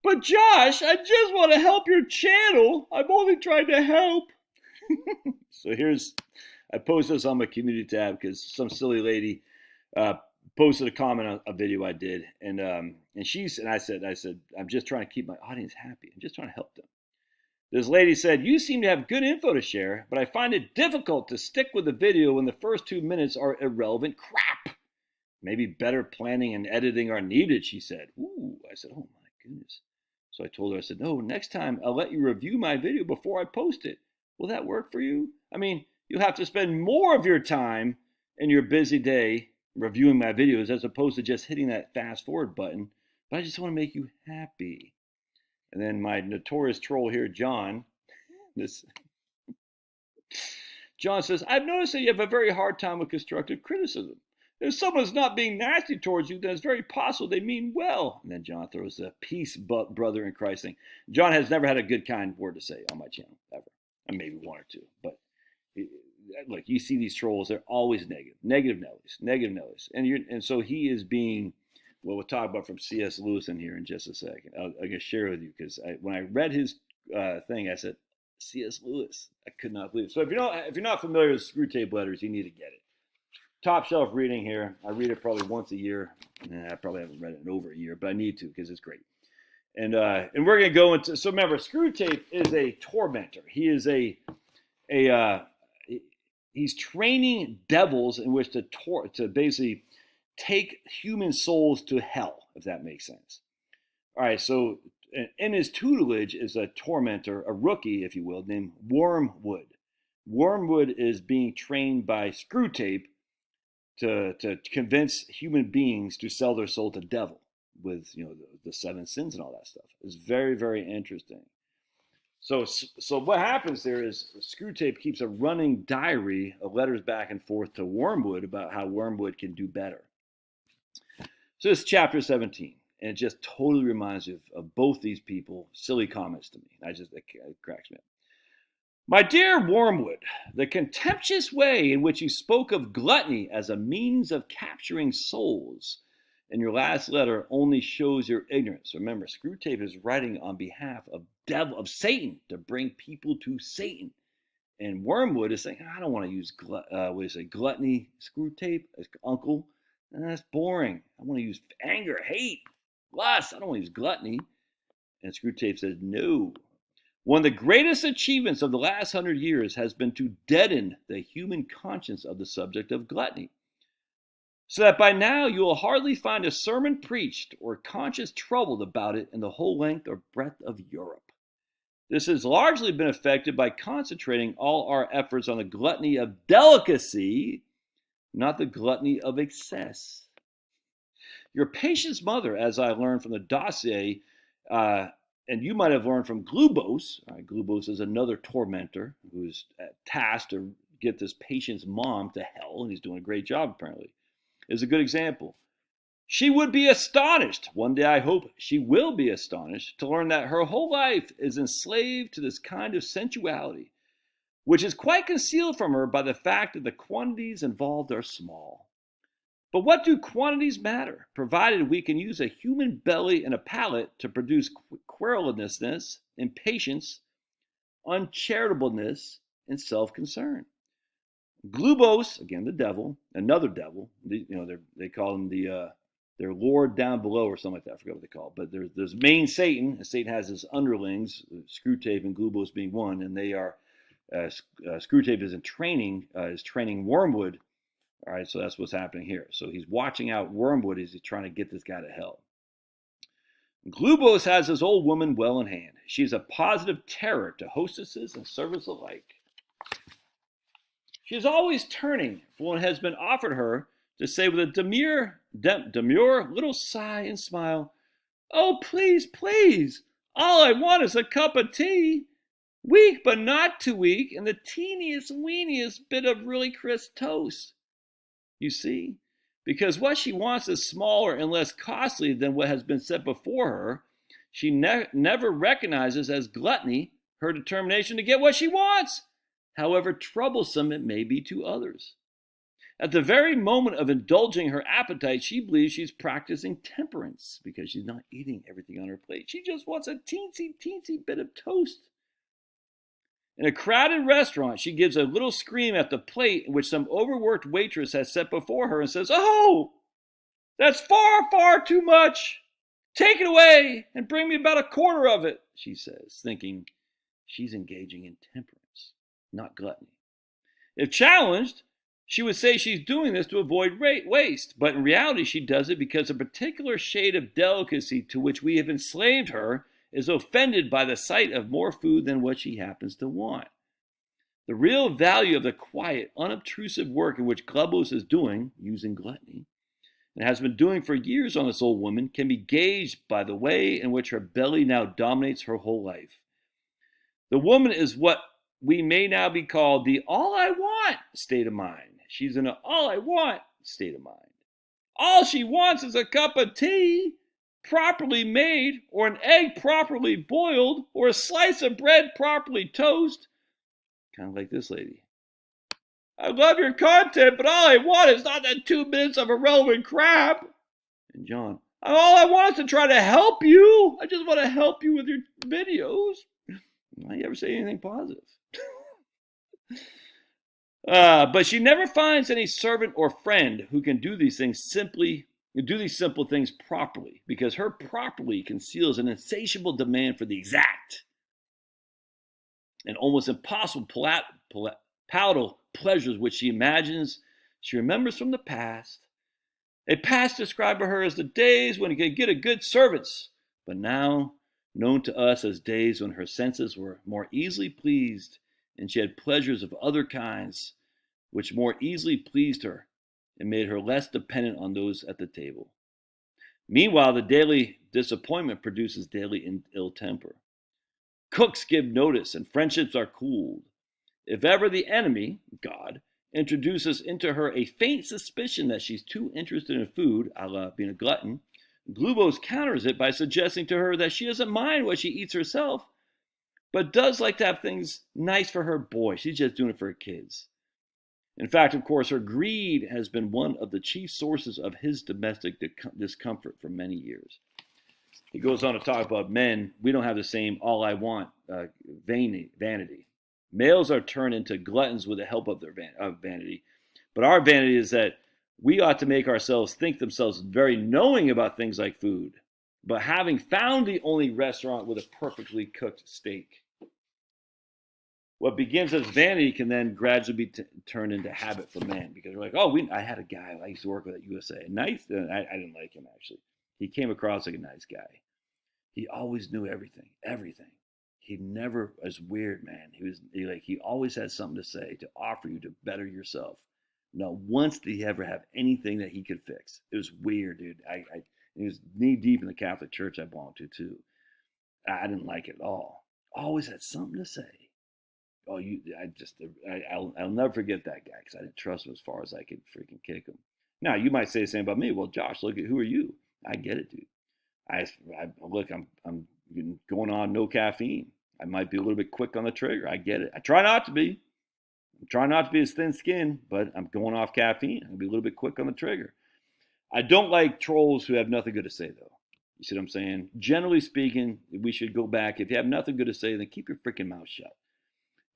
But Josh, I just want to help your channel. I'm only trying to help. So I posted this on my community tab because some silly lady uh, posted a comment on a video I did, and I said, I'm just trying to keep my audience happy. I'm just trying to help them. This lady said, you seem to have good info to share, but I find it difficult to stick with the video when the first 2 minutes are irrelevant crap. Maybe better planning and editing are needed, she said. Ooh, I said, oh my goodness. So I told her, I said, no, next time I'll let you review my video before I post it. Will that work for you? I mean, you'll have to spend more of your time in your busy day reviewing my videos as opposed to just hitting that fast forward button. But I just want to make you happy. And then my notorious troll here, John, this John says, I've noticed that you have a very hard time with constructive criticism. If someone's not being nasty towards you, then it's very possible they mean well. And then John throws the peace brother in Christ thing. John has never had a good, kind word to say on my channel, ever. And maybe one or two. But look, you see these trolls, they're always negative. Negative Nellies. And so he is being, well, we'll talk about from C.S. Lewis in here in just a second. I'll just share with you because when I read his thing, I said, C.S. Lewis. I could not believe it. So if you're not familiar with Screwtape Letters, you need to get it. Top shelf reading here. I read it probably once a year. I probably haven't read it in over a year, but I need to because it's great. And we're gonna go into. So remember, Screwtape is a tormentor. He is he's training devils in which to basically take human souls to hell, if that makes sense. All right, so in his tutelage is a tormentor, a rookie, if you will, named Wormwood. Wormwood is being trained by Screwtape to convince human beings to sell their soul to devil with the seven sins and all that stuff. It's very, very interesting. So what happens there is Screwtape keeps a running diary of letters back and forth to Wormwood about how Wormwood can do better. So this is chapter 17, and it just totally reminds you of both these people. Silly comments to me. It cracks me up. My dear Wormwood, the contemptuous way in which you spoke of gluttony as a means of capturing souls in your last letter only shows your ignorance. Remember, Screwtape is writing on behalf of Satan to bring people to Satan. And Wormwood is saying, I don't want to use gluttony, Screwtape, uncle. That's boring. I want to use anger, hate, lust. I don't want to use gluttony. And Screwtape says, no. One of the greatest achievements of the last 100 years has been to deaden the human conscience of the subject of gluttony, so that by now you will hardly find a sermon preached or conscience troubled about it in the whole length or breadth of Europe. This has largely been effected by concentrating all our efforts on the gluttony of delicacy, not the gluttony of excess. Your patient's mother, as I learned from the dossier, and you might have learned from Glubos. Glubos is another tormentor who's tasked to get this patient's mom to hell, and he's doing a great job apparently. Is a good example. She would be astonished, one day I hope she will be astonished, to learn that her whole life is enslaved to this kind of sensuality, which is quite concealed from her by the fact that the quantities involved are small. But what do quantities matter, provided we can use a human belly and a palate to produce querulousness, impatience, uncharitableness, and self-concern? Glubos, again the devil, another devil. They call him their lord down below or something like that. I forgot what they call it. But there's main Satan, and Satan has his underlings, Screwtape and Glubos being one, and they are Screwtape is training Wormwood. All right, so that's what's happening here. So he's watching out Wormwood as he's trying to get this guy to hell. Glubos has his old woman well in hand. She's a positive terror to hostesses and servants alike. She is always turning for what has been offered her to say with a demure little sigh and smile, oh, please, please, all I want is a cup of tea. Weak but not too weak, and the teeniest, weeniest bit of really crisp toast. You see, because what she wants is smaller and less costly than what has been set before her, she never recognizes as gluttony her determination to get what she wants, however troublesome it may be to others. At the very moment of indulging her appetite, she believes she's practicing temperance because she's not eating everything on her plate. She just wants a teensy bit of toast. In a crowded restaurant, she gives a little scream at the plate in which some overworked waitress has set before her and says, "Oh, that's far too much. Take it away and bring me about a quarter of it," she says, thinking she's engaging in temperance, not gluttony. If challenged, she would say she's doing this to avoid waste, but in reality she does it because a particular shade of delicacy to which we have enslaved her is offended by the sight of more food than what she happens to want. The real value of the quiet, unobtrusive work in which Globos is doing, using gluttony, and has been doing for years on this old woman, can be gauged by the way in which her belly now dominates her whole life. The woman is what we may now be called the all I want state of mind. She's in an all I want state of mind. All she wants is a cup of tea properly made, or an egg properly boiled, or a slice of bread properly toasted. Kind of like this lady. "I love your content, but all I want is not that 2 minutes of irrelevant crap." And John, "All I want is to try to help you. I just want to help you with your videos." Why you ever say anything positive? But she never finds any servant or friend who can do these simple things properly, because her properly conceals an insatiable demand for the exact and almost impossible palatable pleasures which she imagines she remembers from the past. A past described by her as the days when you could get a good servants, but now known to us as days when her senses were more easily pleased, and she had pleasures of other kinds which more easily pleased her and made her less dependent on those at the table. Meanwhile, the daily disappointment produces daily ill temper. Cooks give notice and friendships are cooled. If ever the enemy, God, introduces into her a faint suspicion that she's too interested in food, a la being a glutton, Glubos counters it by suggesting to her that she doesn't mind what she eats herself, but does like to have things nice for her boy. She's just doing it for her kids. In fact, of course, her greed has been one of the chief sources of his domestic discomfort for many years. He goes on to talk about men. We don't have the same all I want vanity. Males are turned into gluttons with the help of their vanity. But our vanity is that we ought to make ourselves think themselves very knowing about things like food, but having found the only restaurant with a perfectly cooked steak. What begins as vanity can then gradually be turned into habit for men, because we're like, oh, I had a guy I used to work with at USA. Nice. I didn't like him, actually. He came across like a nice guy. He always knew everything. He never was weird, man. He always had something to say, to offer you to better yourself. Not once did he ever have anything that he could fix. It was weird, dude. He was knee deep in the Catholic Church I belonged to, too. I didn't like it at all. Always had something to say. I'll never forget that guy, because I didn't trust him as far as I could freaking kick him. Now, you might say the same about me. Well, Josh, look at who are you? I get it, dude. I'm going on no caffeine. I might be a little bit quick on the trigger. I get it. I try not to be. I'm trying not to be as thin-skinned, but I'm going off caffeine. I'm going to be a little bit quick on the trigger. I don't like trolls who have nothing good to say, though. You see what I'm saying? Generally speaking, we should go back. If you have nothing good to say, then keep your freaking mouth shut.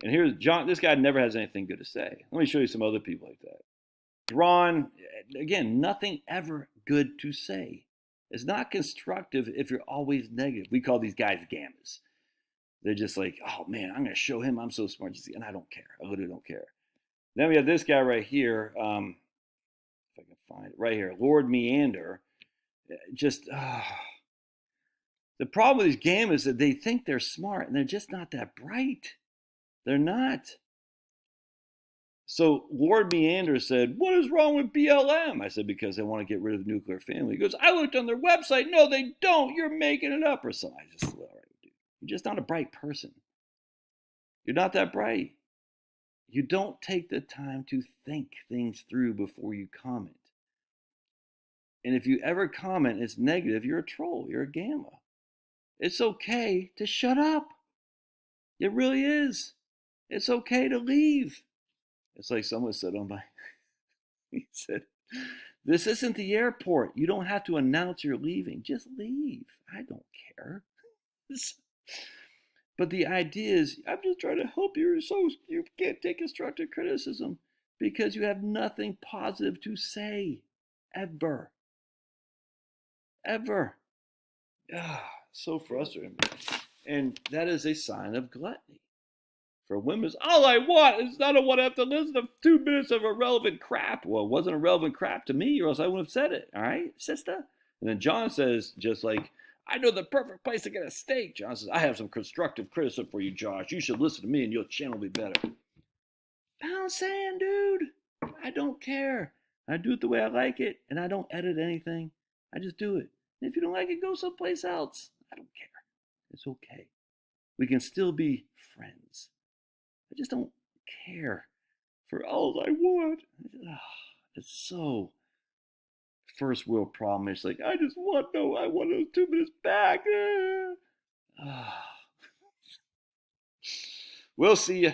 And here's John. This guy never has anything good to say. Let me show you some other people like that. Ron, again, nothing ever good to say. It's not constructive if you're always negative. We call these guys gammas. They're just like, oh man, I'm going to show him I'm so smart. And I don't care. I literally don't care. Then we have this guy right here. If I can find it right here. Lord Meander. The problem with these gammas is that they think they're smart and they're just not that bright. They're not. So Lord Meander said, what is wrong with BLM? I said, because they want to get rid of the nuclear family. He goes, I looked on their website. No, they don't. You're making it up or something. I just said, all right, dude. You're just not a bright person. You're not that bright. You don't take the time to think things through before you comment. And if you ever comment it's negative, you're a troll. You're a gamma. It's okay to shut up. It really is. It's okay to leave. It's like someone said on He said, this isn't the airport. You don't have to announce you're leaving. Just leave. I don't care. But the idea is, I'm just trying to help you so you can't take constructive criticism because you have nothing positive to say. Ever. Ever. So frustrating. And that is a sign of gluttony. For women, all I want is I don't want to have to listen to 2 minutes of irrelevant crap. Well, it wasn't irrelevant crap to me, or else I wouldn't have said it. All right, sister? And then John says, just like, I know the perfect place to get a steak. John says, I have some constructive criticism for you, Josh. You should listen to me and your channel will be better. I'm saying, dude, I don't care. I do it the way I like it, and I don't edit anything. I just do it. And if you don't like it, go someplace else. I don't care. It's okay. We can still be friends. I just don't care for all I want. It's so first world problem. It's like, I want those 2 minutes back. We'll see you.